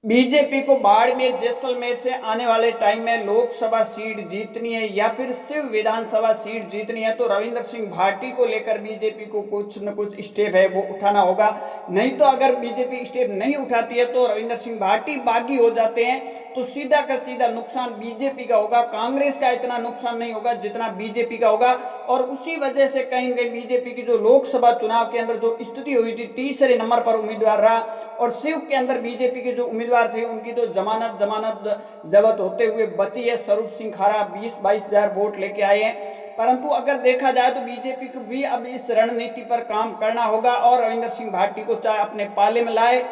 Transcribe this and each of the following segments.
BJP को बाड़मेर जैसलमेर से आने वाले टाइम में लोकसभा सीट जीतनी है या फिर सिर्फ विधानसभा सीट जीतनी है तो रविंद्र सिंह भाटी को लेकर बीजेपी को कुछ न कुछ स्टेप है वो उठाना होगा। नहीं तो अगर बीजेपी स्टेप नहीं उठाती है तो रविंद्र सिंह भाटी बागी हो जाते हैं तो सीधा का सीधा नुकसान बीजेपी का होगा। कांग्रेस का इतना नुकसान नहीं होगा जितना बीजेपी का होगा। और उसी वजह से कहीं न कहीं बीजेपी की जो लोकसभा चुनाव के अंदर जो स्थिति हुई थी, तीसरे नंबर पर उम्मीदवार रहा और शिव के अंदर बीजेपी के जो उम्मीदवार थे उनकी तो जमानत जब्त होते हुए बची है। स्वरूप सिंह खारा 20-22 हजार वोट लेके आए हैं। परंतु अगर देखा जाए तो बीजेपी को भी अब इस रणनीति पर काम करना होगा और रविंद्र सिंह भाटी को चाहे अपने पाले में लाए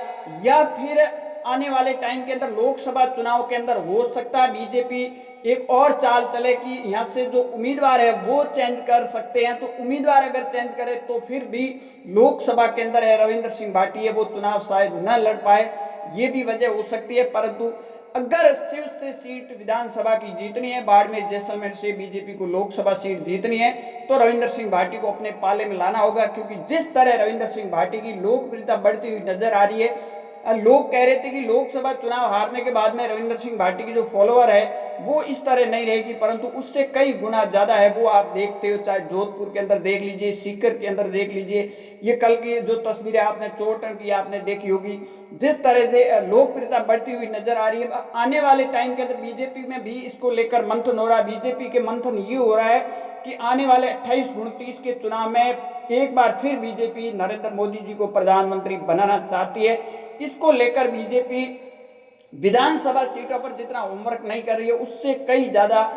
या फिर आने वाले टाइम के अंदर लोकसभा चुनाव के अंदर हो सकता है बीजेपी एक और चाल चले कि यहाँ से जो उम्मीदवार है वो चेंज कर सकते हैं। तो उम्मीदवार अगर चेंज करे तो फिर भी लोकसभा के अंदर है रविंद्र सिंह भाटी है वो चुनाव शायद न लड़ पाए, ये भी वजह हो सकती है। परंतु अगर शिव से सीट विधानसभा की जीतनी है, बाड़मेर जैसलमेर से बीजेपी को लोकसभा सीट जीतनी है तो रविंद्र सिंह भाटी को अपने पाले में लाना होगा। क्योंकि जिस तरह रविंद्र सिंह भाटी की लोकप्रियता बढ़ती हुई नजर आ रही है, लोग कह रहे थे कि लोकसभा चुनाव हारने के बाद में रविंद्र सिंह भाटी की जो फॉलोअर है वो इस तरह नहीं रहेगी, परंतु उससे कई गुना ज्यादा है। वो आप देखते हो, चाहे जोधपुर के अंदर देख लीजिए, सीकर के अंदर देख लीजिए, ये कल की जो तस्वीरें आपने चोटन की आपने देखी होगी, जिस तरह से लोकप्रियता बढ़ती हुई नजर आ रही है। आने वाले टाइम के अंदर बीजेपी में भी इसको लेकर मंथन हो रहा है। बीजेपी के मंथन ये हो रहा है कि आने वाले 28-29 के चुनाव में एक बार फिर बीजेपी नरेंद्र मोदी जी को प्रधानमंत्री बनाना चाहती है। इसको लेकर बीजेपी विधानसभा सीटों पर जितना होमवर्क नहीं कर रही है उससे कई ज्यादा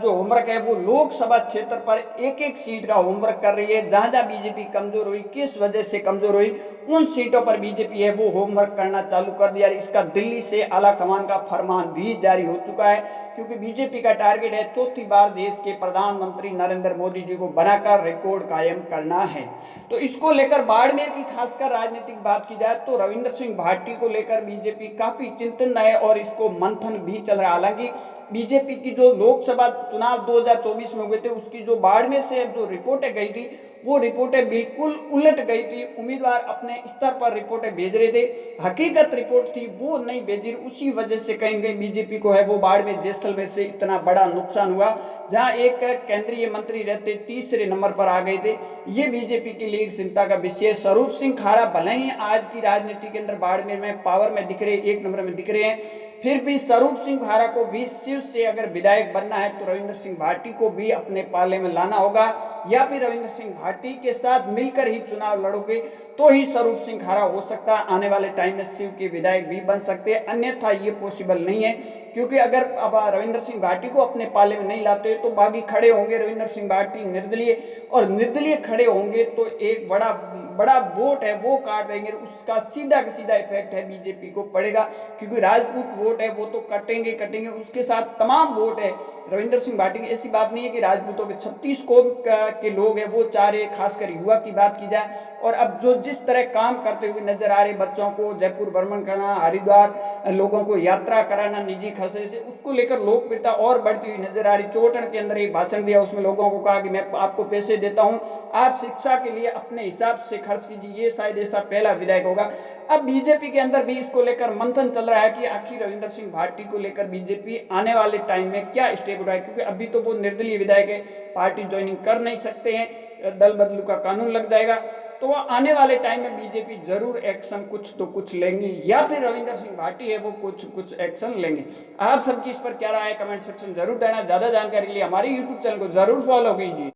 जो होमवर्क है वो लोकसभा क्षेत्र पर एक एक सीट का होमवर्क कर रही है। जहां जहां बीजेपी कमजोर हुई, किस वजह से कमजोर हुई, उन सीटों पर बीजेपी है वो होमवर्क करना चालू कर दिया। इसका दिल्ली से आला कमान का फरमान भी जारी हो चुका है, क्योंकि बीजेपी का टारगेट है चौथी बार देश के प्रधानमंत्री नरेंद्र मोदी जी को बनाकर रिकॉर्ड कायम करना है। तो इसको लेकर बाड़मेर की खासकर राजनीतिक बात की जाए तो रविंद्र सिंह भाटी को लेकर बीजेपी काफी चिंतित है और इसको मंथन भी चल रहा है। हालांकि बीजेपी की जो लोकसभा चुनाव 2024 में हुए थे उसकी जो बाड़मेर से जो रिपोर्टें गई थी वो रिपोर्टें बिल्कुल उलट गई थी। उम्मीदवार अपने स्तर पर रिपोर्टें भेज रहे थे, हकीकत रिपोर्ट थी वो नहीं भेजी। उसी वजह से कहीं कहीं बीजेपी को है वो बाड़मेर जैसलमेर से इतना बड़ा नुकसान हुआ, जहां एक केंद्रीय मंत्री रहते तीसरे नंबर पर आ गए थे। ये बीजेपी के लिए चिंता का विषय। स्वरूप सिंह खारा भले ही आज की राजनीति के अंदर बाड़मेर में पावर में दिख रहे, एक नंबर में दिख रहे हैं, फिर भी स्वरूप सिंह खारा को भी शिव से अगर विधायक बनना है तो रविंद्र सिंह भाटी को भी अपने पाले में लाना होगा, या फिर रविंद्र सिंह भाटी के साथ मिलकर ही चुनाव लड़ोगे तो ही स्वरूप सिंह खारा हो सकता है आने वाले टाइम में शिव के विधायक भी बन सकते हैं, अन्यथा ये पॉसिबल नहीं है। क्योंकि अगर अब रविंद्र सिंह भाटी को अपने पाले में नहीं लाते तो बागी खड़े होंगे रविंद्र सिंह भाटी निर्दलीय, और निर्दलीय खड़े होंगे तो एक बड़ा वोट है वो काट देंगे, उसका सीधा का सीधा इफेक्ट है बीजेपी को पड़ेगा। क्योंकि राजपूत वोट है वो तो कटेंगे, उसके साथ तमाम वोट है रविंद्र सिंह भाटी की। ऐसी बात नहीं है कि राजपूतों के 36 कौम के लोग हैं वो चाह रहे, खासकर युवा की बात की जाए। और अब जो जिस तरह काम करते हुए नजर आ रहे, बच्चों को जयपुर भ्रमण करना, हरिद्वार लोगों को यात्रा कराना निजी खर्चे से, उसको लेकर लोकप्रियता और बढ़ती हुई नजर आ रही। चोटन के अंदर एक भाषण दिया, उसमें लोगों को कहा कि मैं आपको पैसे देता हूं, आप शिक्षा के लिए अपने हिसाब से खर्च कीजिए। ये शायद ऐसा पहला विधायक होगा। अब बीजेपी के अंदर भी इसको लेकर मंथन चल रहा है कि आखिर रविंद्र सिंह भाटी को लेकर बीजेपी आने वाले टाइम में क्या स्टेप उठाए, क्योंकि अभी तो वो निर्दलीय विधायक है, पार्टी ज्वाइनिंग कर नहीं सकते हैं, दल बदलू का कानून लग जाएगा। तो आने वाले टाइम में बीजेपी जरूर एक्शन कुछ तो कुछ लेंगे, या फिर रविंद्र सिंह भाटी है वो कुछ एक्शन लेंगे। आप सबकी इस पर क्या राय है कमेंट सेक्शन जरूर देना। ज्यादा जानकारी के लिए हमारे यूट्यूब चैनल को जरूर फॉलो कीजिए।